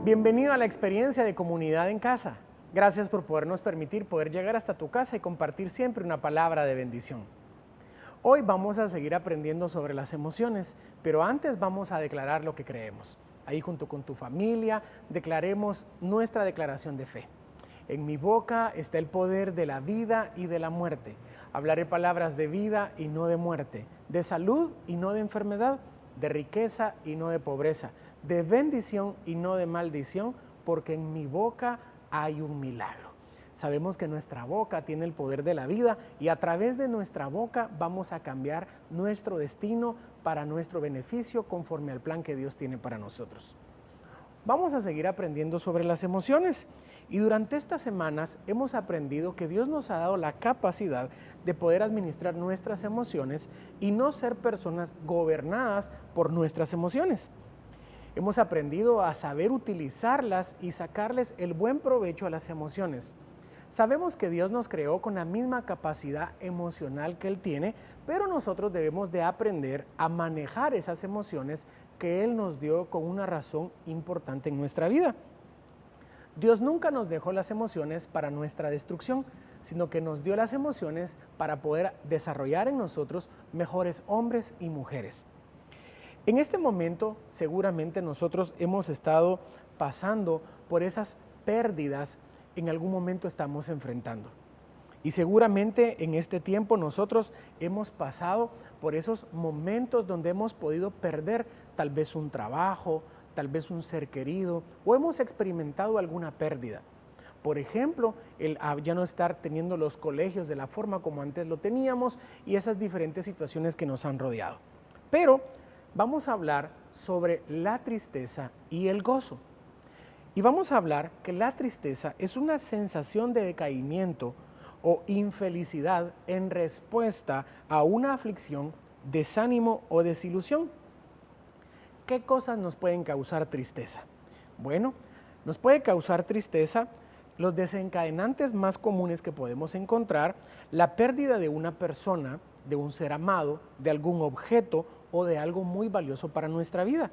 Bienvenido a la experiencia de comunidad en casa. Gracias por podernos permitir poder llegar hasta tu casa y compartir siempre una palabra de bendición. Hoy vamos a seguir aprendiendo sobre las emociones, pero antes vamos a declarar lo que creemos. Ahí junto con tu familia declaremos nuestra declaración de fe. En mi boca está el poder de la vida y de la muerte. Hablaré palabras de vida y no de muerte, de salud y no de enfermedad, de riqueza y no de pobreza, de bendición y no de maldición, porque en mi boca hay un milagro. Sabemos que nuestra boca tiene el poder de la vida y a través de nuestra boca vamos a cambiar nuestro destino para nuestro beneficio conforme al plan que Dios tiene para nosotros. Vamos a seguir aprendiendo sobre las emociones y durante estas semanas hemos aprendido que Dios nos ha dado la capacidad de poder administrar nuestras emociones y no ser personas gobernadas por nuestras emociones. Hemos aprendido a saber utilizarlas y sacarles el buen provecho a las emociones. Sabemos que Dios nos creó con la misma capacidad emocional que Él tiene, pero nosotros debemos de aprender a manejar esas emociones que Él nos dio con una razón importante en nuestra vida. Dios nunca nos dejó las emociones para nuestra destrucción, sino que nos dio las emociones para poder desarrollar en nosotros mejores hombres y mujeres. En este momento, seguramente nosotros hemos estado pasando por esas pérdidas en algún momento estamos enfrentando. Y seguramente en este tiempo nosotros hemos pasado por esos momentos donde hemos podido perder tal vez un trabajo, tal vez un ser querido o hemos experimentado alguna pérdida. Por ejemplo, el ya no estar teniendo los colegios de la forma como antes lo teníamos y esas diferentes situaciones que nos han rodeado. Pero vamos a hablar sobre la tristeza y el gozo. Y vamos a hablar que la tristeza es una sensación de decaimiento o infelicidad en respuesta a una aflicción, desánimo o desilusión. ¿Qué cosas nos pueden causar tristeza? Bueno, nos puede causar tristeza los desencadenantes más comunes que podemos encontrar, la pérdida de una persona, de un ser amado, de algún objeto o de algo muy valioso para nuestra vida.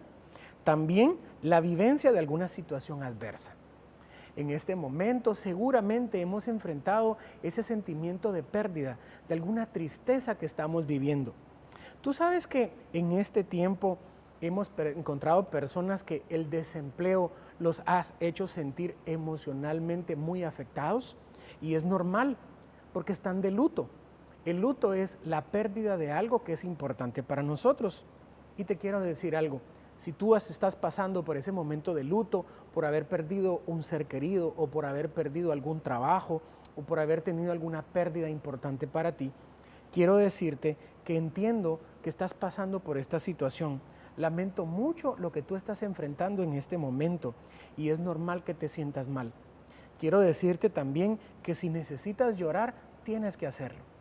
También la vivencia de alguna situación adversa. En este momento seguramente hemos enfrentado ese sentimiento de pérdida, de alguna tristeza que estamos viviendo. Tú sabes que en este tiempo hemos encontrado personas que el desempleo los ha hecho sentir emocionalmente muy afectados y es normal porque están de luto. El luto es la pérdida de algo que es importante para nosotros. Y te quiero decir algo. Si tú estás pasando por ese momento de luto, por haber perdido un ser querido o por haber perdido algún trabajo o por haber tenido alguna pérdida importante para ti, quiero decirte que entiendo que estás pasando por esta situación. Lamento mucho lo que tú estás enfrentando en este momento y es normal que te sientas mal. Quiero decirte también que si necesitas llorar, tienes que hacerlo.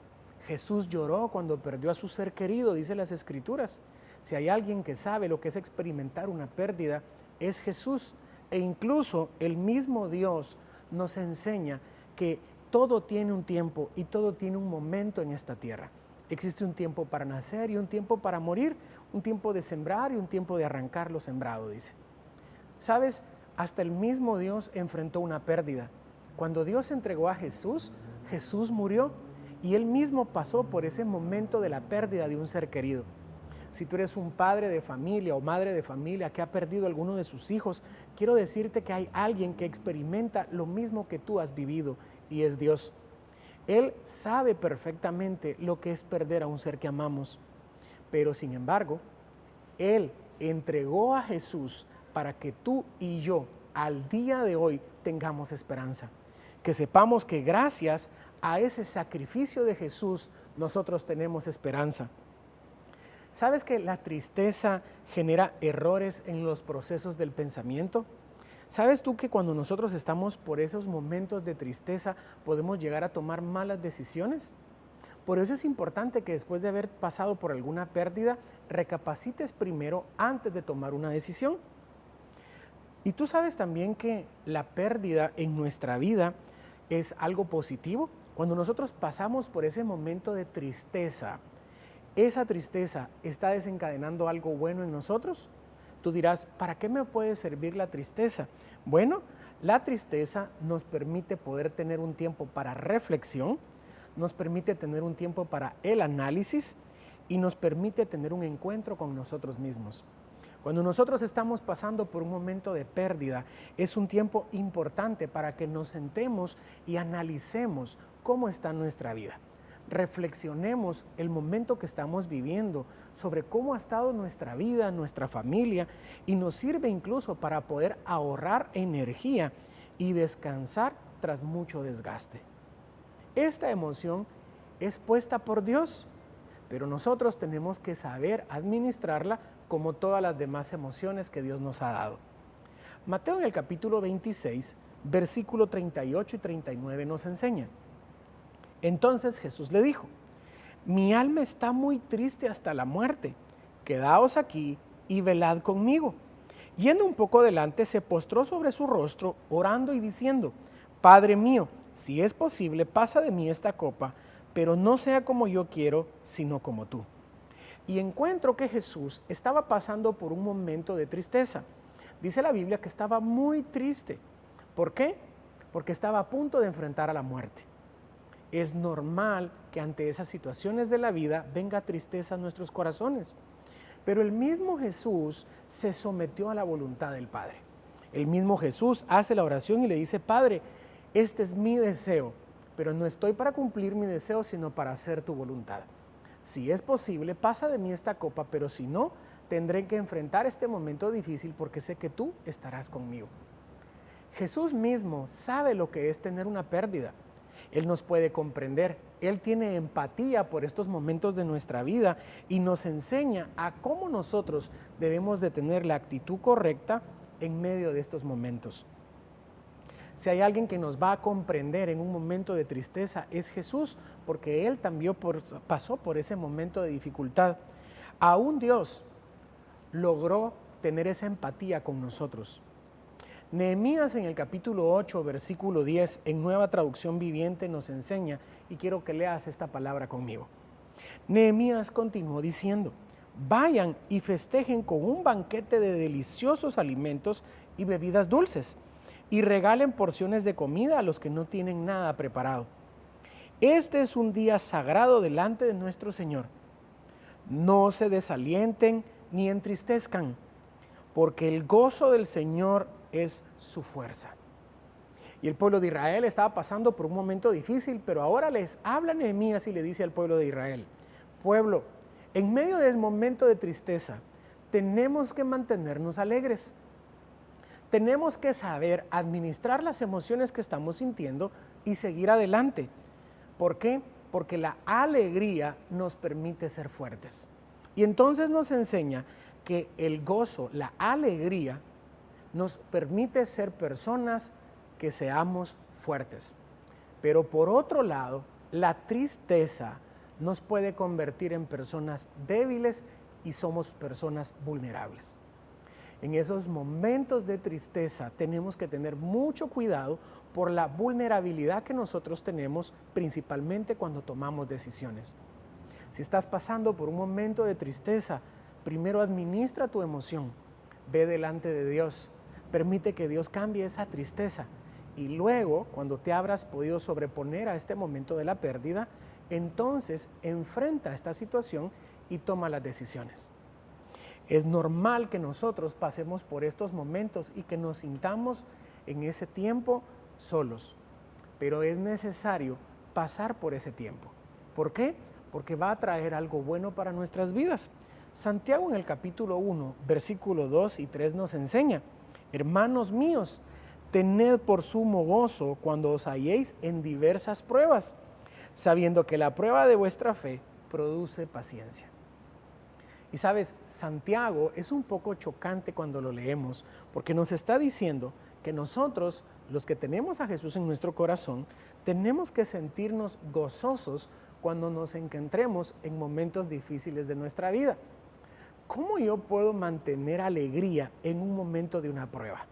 Jesús lloró cuando perdió a su ser querido, dice las Escrituras. Si hay alguien que sabe lo que es experimentar una pérdida, es Jesús. E incluso el mismo Dios nos enseña que todo tiene un tiempo y todo tiene un momento en esta tierra. Existe un tiempo para nacer y un tiempo para morir, un tiempo de sembrar y un tiempo de arrancar lo sembrado, dice. ¿Sabes? Hasta el mismo Dios enfrentó una pérdida. Cuando Dios entregó a Jesús, Jesús murió y Él mismo pasó por ese momento de la pérdida de un ser querido. Si tú eres un padre de familia o madre de familia que ha perdido a alguno de sus hijos, quiero decirte que hay alguien que experimenta lo mismo que tú has vivido y es Dios. Él sabe perfectamente lo que es perder a un ser que amamos, pero sin embargo, Él entregó a Jesús para que tú y yo al día de hoy tengamos esperanza. Que sepamos que gracias a ese sacrificio de Jesús nosotros tenemos esperanza. ¿Sabes que la tristeza genera errores en los procesos del pensamiento? ¿Sabes tú que cuando nosotros estamos por esos momentos de tristeza podemos llegar a tomar malas decisiones? Por eso es importante que después de haber pasado por alguna pérdida, recapacites primero antes de tomar una decisión. Y tú sabes también que la pérdida en nuestra vida es algo positivo. Cuando nosotros pasamos por ese momento de tristeza, ¿esa tristeza está desencadenando algo bueno en nosotros? Tú dirás, ¿para qué me puede servir la tristeza? Bueno, la tristeza nos permite poder tener un tiempo para reflexión, nos permite tener un tiempo para el análisis y nos permite tener un encuentro con nosotros mismos. Cuando nosotros estamos pasando por un momento de pérdida, es un tiempo importante para que nos sentemos y analicemos cómo está nuestra vida. Reflexionemos el momento que estamos viviendo sobre cómo ha estado nuestra vida, nuestra familia, y nos sirve incluso para poder ahorrar energía y descansar tras mucho desgaste. Esta emoción es puesta por Dios, pero nosotros tenemos que saber administrarla como todas las demás emociones que Dios nos ha dado. Mateo en el capítulo 26, versículo 38 y 39 nos enseña. Entonces Jesús le dijo, mi alma está muy triste hasta la muerte, quedaos aquí y velad conmigo. Yendo un poco adelante, se postró sobre su rostro, orando y diciendo, Padre mío, si es posible, pasa de mí esta copa, pero no sea como yo quiero, sino como tú. Y encuentro que Jesús estaba pasando por un momento de tristeza. Dice la Biblia que estaba muy triste. ¿Por qué? Porque estaba a punto de enfrentar a la muerte. Es normal que ante esas situaciones de la vida venga tristeza a nuestros corazones. Pero el mismo Jesús se sometió a la voluntad del Padre. El mismo Jesús hace la oración y le dice, Padre, este es mi deseo, pero no estoy para cumplir mi deseo, sino para hacer tu voluntad. Si es posible, pasa de mí esta copa, pero si no, tendré que enfrentar este momento difícil porque sé que tú estarás conmigo. Jesús mismo sabe lo que es tener una pérdida. Él nos puede comprender, Él tiene empatía por estos momentos de nuestra vida y nos enseña a cómo nosotros debemos de tener la actitud correcta en medio de estos momentos. Si hay alguien que nos va a comprender en un momento de tristeza, es Jesús, porque Él también pasó por ese momento de dificultad. Aún Dios logró tener esa empatía con nosotros. Nehemías en el capítulo 8, versículo 10, en Nueva Traducción Viviente nos enseña, y quiero que leas esta palabra conmigo. Nehemías continuó diciendo, vayan y festejen con un banquete de deliciosos alimentos y bebidas dulces, y regalen porciones de comida a los que no tienen nada preparado. Este es un día sagrado delante de nuestro Señor. No se desalienten ni entristezcan, porque el gozo del Señor es su fuerza. Y el pueblo de Israel estaba pasando por un momento difícil, pero ahora les habla Nehemías y le dice al pueblo de Israel, pueblo, en medio del momento de tristeza, tenemos que mantenernos alegres. Tenemos que saber administrar las emociones que estamos sintiendo y seguir adelante. ¿Por qué? Porque la alegría nos permite ser fuertes. Y entonces nos enseña que el gozo, la alegría, nos permite ser personas que seamos fuertes. Pero por otro lado, la tristeza nos puede convertir en personas débiles y somos personas vulnerables. En esos momentos de tristeza tenemos que tener mucho cuidado por la vulnerabilidad que nosotros tenemos, principalmente cuando tomamos decisiones. Si estás pasando por un momento de tristeza, primero administra tu emoción, ve delante de Dios, permite que Dios cambie esa tristeza y luego, cuando te habrás podido sobreponer a este momento de la pérdida, entonces enfrenta esta situación y toma las decisiones. Es normal que nosotros pasemos por estos momentos y que nos sintamos en ese tiempo solos, pero es necesario pasar por ese tiempo. ¿Por qué? Porque va a traer algo bueno para nuestras vidas. Santiago en el capítulo 1, versículo 2 y 3 nos enseña, hermanos míos, tened por sumo gozo cuando os halléis en diversas pruebas, sabiendo que la prueba de vuestra fe produce paciencia. Y sabes, Santiago es un poco chocante cuando lo leemos, porque nos está diciendo que nosotros, los que tenemos a Jesús en nuestro corazón, tenemos que sentirnos gozosos cuando nos encontremos en momentos difíciles de nuestra vida. ¿Cómo yo puedo mantener alegría en un momento de una prueba?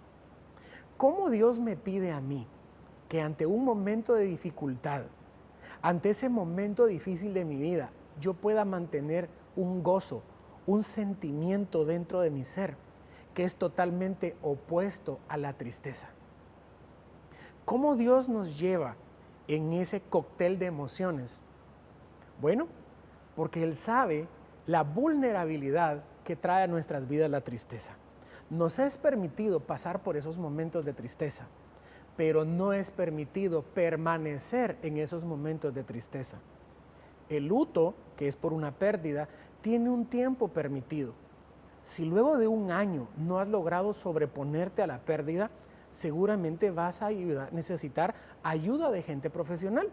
¿Cómo Dios me pide a mí que ante un momento de dificultad, ante ese momento difícil de mi vida, yo pueda mantener un gozo, un sentimiento dentro de mi ser que es totalmente opuesto a la tristeza. ¿Cómo Dios nos lleva en ese cóctel de emociones? Bueno, porque Él sabe la vulnerabilidad que trae a nuestras vidas la tristeza. Nos es permitido pasar por esos momentos de tristeza, pero no es permitido permanecer en esos momentos de tristeza. El luto, que es por una pérdida, tiene un tiempo permitido. Si luego de un año no has logrado sobreponerte a la pérdida, seguramente vas a necesitar ayuda de gente profesional.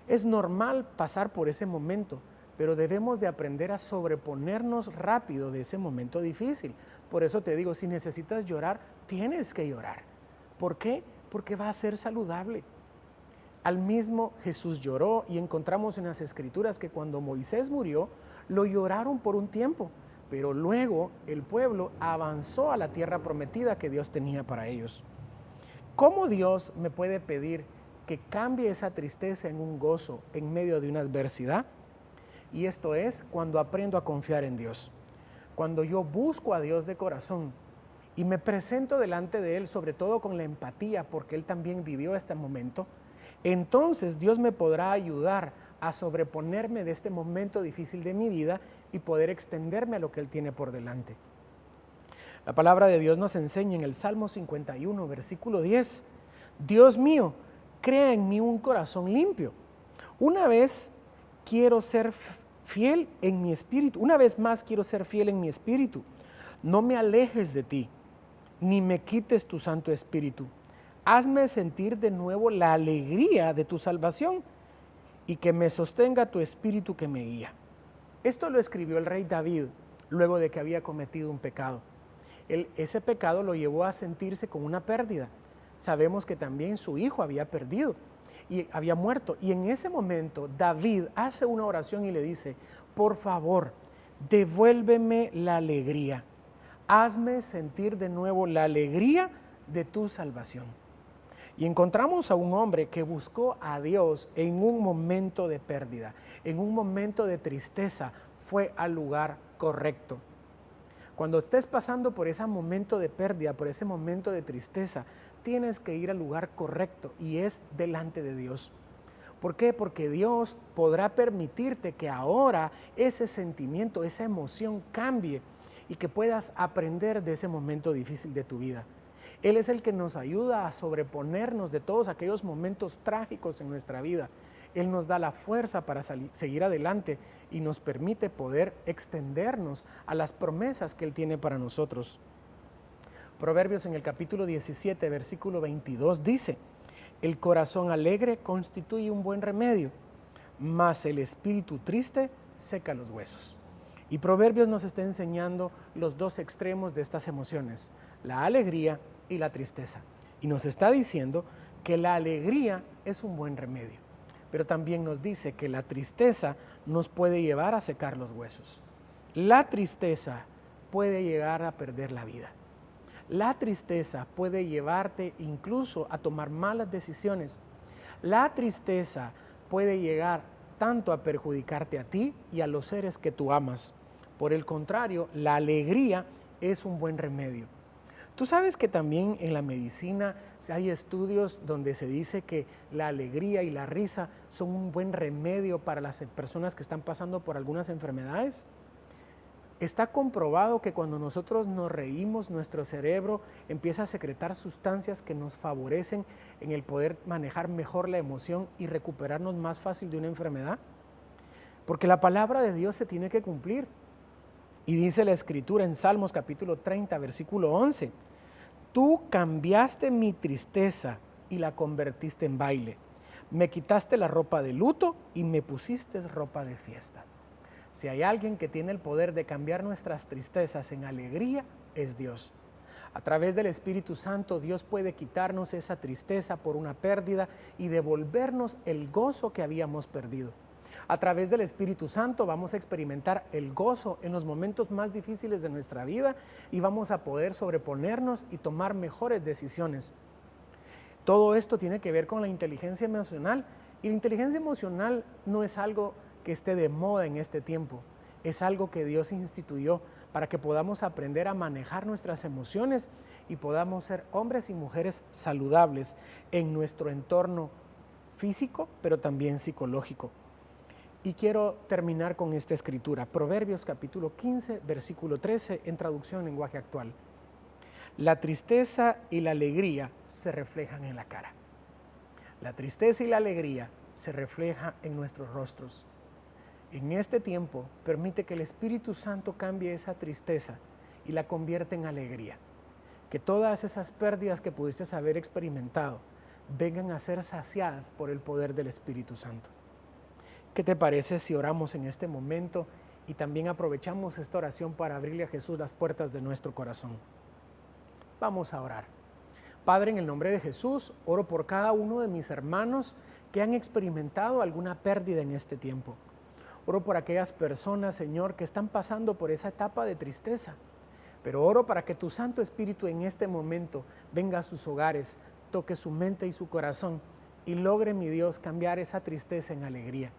Es normal pasar por ese momento, pero debemos de aprender a sobreponernos rápido de ese momento difícil. Por eso te digo, si necesitas llorar, tienes que llorar. ¿Por qué? Porque va a ser saludable. Al mismo Jesús lloró y encontramos en las Escrituras que cuando Moisés murió, lo lloraron por un tiempo, pero luego el pueblo avanzó a la tierra prometida que Dios tenía para ellos. ¿Cómo Dios me puede pedir que cambie esa tristeza en un gozo en medio de una adversidad? Y esto es cuando aprendo a confiar en Dios. Cuando yo busco a Dios de corazón y me presento delante de Él, sobre todo con la empatía, porque Él también vivió este momento, entonces Dios me podrá ayudar a sobreponerme de este momento difícil de mi vida y poder extenderme a lo que Él tiene por delante. La palabra de Dios nos enseña en el Salmo 51, versículo 10, Dios mío, crea en mí un corazón limpio. Una vez quiero ser fiel en mi espíritu, una vez más quiero ser fiel en mi espíritu. No me alejes de ti, ni me quites tu Santo Espíritu. Hazme sentir de nuevo la alegría de tu salvación y que me sostenga tu espíritu que me guía. Esto lo escribió el rey David luego de que había cometido un pecado. Ese pecado lo llevó a sentirse con una pérdida. Sabemos que también su hijo había perdido y había muerto. Y en ese momento David hace una oración y le dice, por favor, devuélveme la alegría. Hazme sentir de nuevo la alegría de tu salvación. Y encontramos a un hombre que buscó a Dios en un momento de pérdida, en un momento de tristeza, fue al lugar correcto. Cuando estés pasando por ese momento de pérdida, por ese momento de tristeza, tienes que ir al lugar correcto y es delante de Dios. ¿Por qué? Porque Dios podrá permitirte que ahora ese sentimiento, esa emoción cambie y que puedas aprender de ese momento difícil de tu vida. Él es el que nos ayuda a sobreponernos de todos aquellos momentos trágicos en nuestra vida. Él nos da la fuerza para seguir adelante y nos permite poder extendernos a las promesas que Él tiene para nosotros. Proverbios en el capítulo 17, versículo 22 dice, el corazón alegre constituye un buen remedio, mas el espíritu triste seca los huesos. Y Proverbios nos está enseñando los dos extremos de estas emociones, la alegría y la tristeza. Y nos está diciendo que la alegría es un buen remedio, pero también nos dice que la tristeza nos puede llevar a secar los huesos. La tristeza puede llegar a perder la vida. La tristeza puede llevarte incluso a tomar malas decisiones. La tristeza puede llegar tanto a perjudicarte a ti y a los seres que tú amas. Por el contrario, la alegría es un buen remedio. Tú sabes que también en la medicina hay estudios donde se dice que la alegría y la risa son un buen remedio para las personas que están pasando por algunas enfermedades. Está comprobado que cuando nosotros nos reímos, nuestro cerebro empieza a secretar sustancias que nos favorecen en el poder manejar mejor la emoción y recuperarnos más fácil de una enfermedad. Porque la palabra de Dios se tiene que cumplir. Y dice la Escritura en Salmos capítulo 30, versículo 11, tú cambiaste mi tristeza y la convertiste en baile. Me quitaste la ropa de luto y me pusiste ropa de fiesta. Si hay alguien que tiene el poder de cambiar nuestras tristezas en alegría, es Dios. A través del Espíritu Santo, Dios puede quitarnos esa tristeza por una pérdida y devolvernos el gozo que habíamos perdido. A través del Espíritu Santo vamos a experimentar el gozo en los momentos más difíciles de nuestra vida y vamos a poder sobreponernos y tomar mejores decisiones. Todo esto tiene que ver con la inteligencia emocional y la inteligencia emocional no es algo que esté de moda en este tiempo, es algo que Dios instituyó para que podamos aprender a manejar nuestras emociones y podamos ser hombres y mujeres saludables en nuestro entorno físico, pero también psicológico. Y quiero terminar con esta escritura, Proverbios capítulo 15, versículo 13, en traducción lenguaje actual. La tristeza y la alegría se reflejan en la cara. La tristeza y la alegría se reflejan en nuestros rostros. En este tiempo, permite que el Espíritu Santo cambie esa tristeza y la convierta en alegría. Que todas esas pérdidas que pudiste haber experimentado vengan a ser saciadas por el poder del Espíritu Santo. ¿Qué te parece si oramos en este momento y también aprovechamos esta oración para abrirle a Jesús las puertas de nuestro corazón? Vamos a orar. Padre, en el nombre de Jesús, oro por cada uno de mis hermanos que han experimentado alguna pérdida en este tiempo. Oro por aquellas personas, Señor, que están pasando por esa etapa de tristeza. Pero oro para que tu Santo Espíritu en este momento venga a sus hogares, toque su mente y su corazón y logre, mi Dios, cambiar esa tristeza en alegría.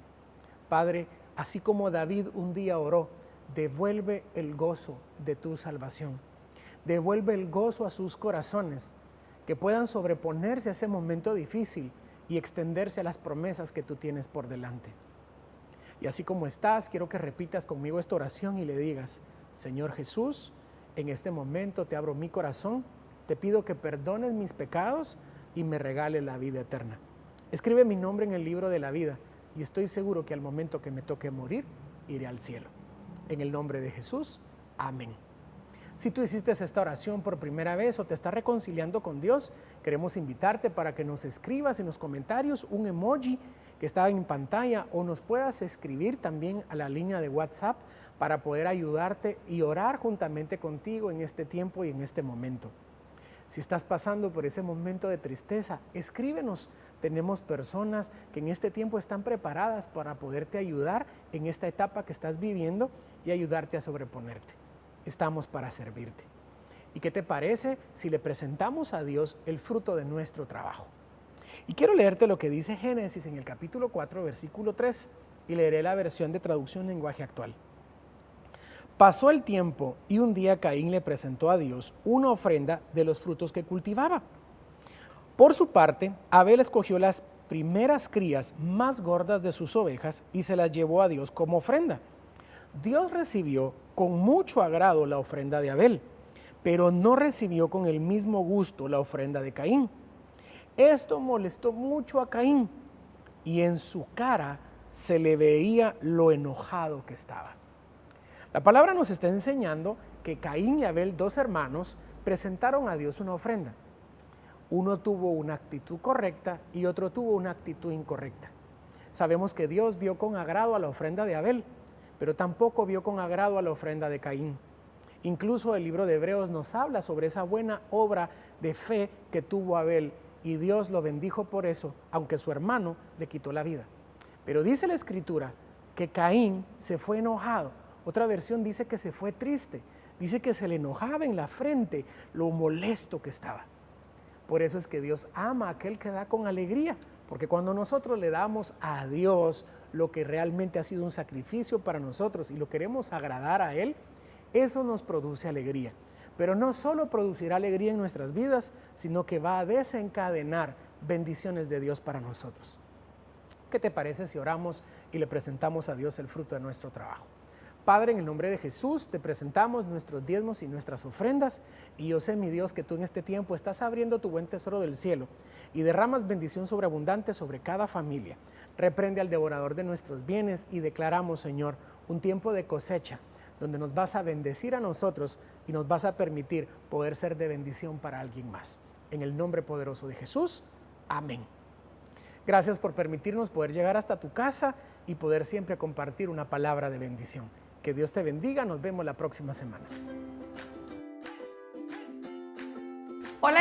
Padre, así como David un día oró, devuelve el gozo de tu salvación. Devuelve el gozo a sus corazones, que puedan sobreponerse a ese momento difícil y extenderse a las promesas que tú tienes por delante. Y así como estás, quiero que repitas conmigo esta oración y le digas: Señor Jesús, en este momento te abro mi corazón, te pido que perdones mis pecados y me regales la vida eterna. Escribe mi nombre en el libro de la vida y estoy seguro que al momento que me toque morir, iré al cielo. En el nombre de Jesús, amén. Si tú hiciste esta oración por primera vez o te estás reconciliando con Dios, queremos invitarte para que nos escribas en los comentarios un emoji que está en pantalla o nos puedas escribir también a la línea de WhatsApp para poder ayudarte y orar juntamente contigo en este tiempo y en este momento. Si estás pasando por ese momento de tristeza, escríbenos. Tenemos personas que en este tiempo están preparadas para poderte ayudar en esta etapa que estás viviendo y ayudarte a sobreponerte. Estamos para servirte. ¿Y qué te parece si le presentamos a Dios el fruto de nuestro trabajo? Y quiero leerte lo que dice Génesis en el capítulo 4, versículo 3, y leeré la versión de traducción lenguaje actual. Pasó el tiempo y un día Caín le presentó a Dios una ofrenda de los frutos que cultivaba. Por su parte, Abel escogió las primeras crías más gordas de sus ovejas y se las llevó a Dios como ofrenda. Dios recibió con mucho agrado la ofrenda de Abel, pero no recibió con el mismo gusto la ofrenda de Caín. Esto molestó mucho a Caín y en su cara se le veía lo enojado que estaba. La palabra nos está enseñando que Caín y Abel, dos hermanos, presentaron a Dios una ofrenda. Uno tuvo una actitud correcta y otro tuvo una actitud incorrecta. Sabemos que Dios vio con agrado a la ofrenda de Abel, pero tampoco vio con agrado a la ofrenda de Caín. Incluso el libro de Hebreos nos habla sobre esa buena obra de fe que tuvo Abel y Dios lo bendijo por eso, aunque su hermano le quitó la vida. Pero dice la Escritura que Caín se fue enojado. Otra versión dice que se fue triste, dice que se le enojaba en la frente lo molesto que estaba. Por eso es que Dios ama a aquel que da con alegría, porque cuando nosotros le damos a Dios lo que realmente ha sido un sacrificio para nosotros y lo queremos agradar a Él, eso nos produce alegría. Pero no solo producirá alegría en nuestras vidas, sino que va a desencadenar bendiciones de Dios para nosotros. ¿Qué te parece si oramos y le presentamos a Dios el fruto de nuestro trabajo? Padre, en el nombre de Jesús, te presentamos nuestros diezmos y nuestras ofrendas. Y yo sé, mi Dios, que tú en este tiempo estás abriendo tu buen tesoro del cielo y derramas bendición sobreabundante sobre cada familia. Reprende al devorador de nuestros bienes y declaramos, Señor, un tiempo de cosecha, donde nos vas a bendecir a nosotros y nos vas a permitir poder ser de bendición para alguien más. En el nombre poderoso de Jesús, amén. Gracias por permitirnos poder llegar hasta tu casa y poder siempre compartir una palabra de bendición. Que Dios te bendiga, nos vemos la próxima semana.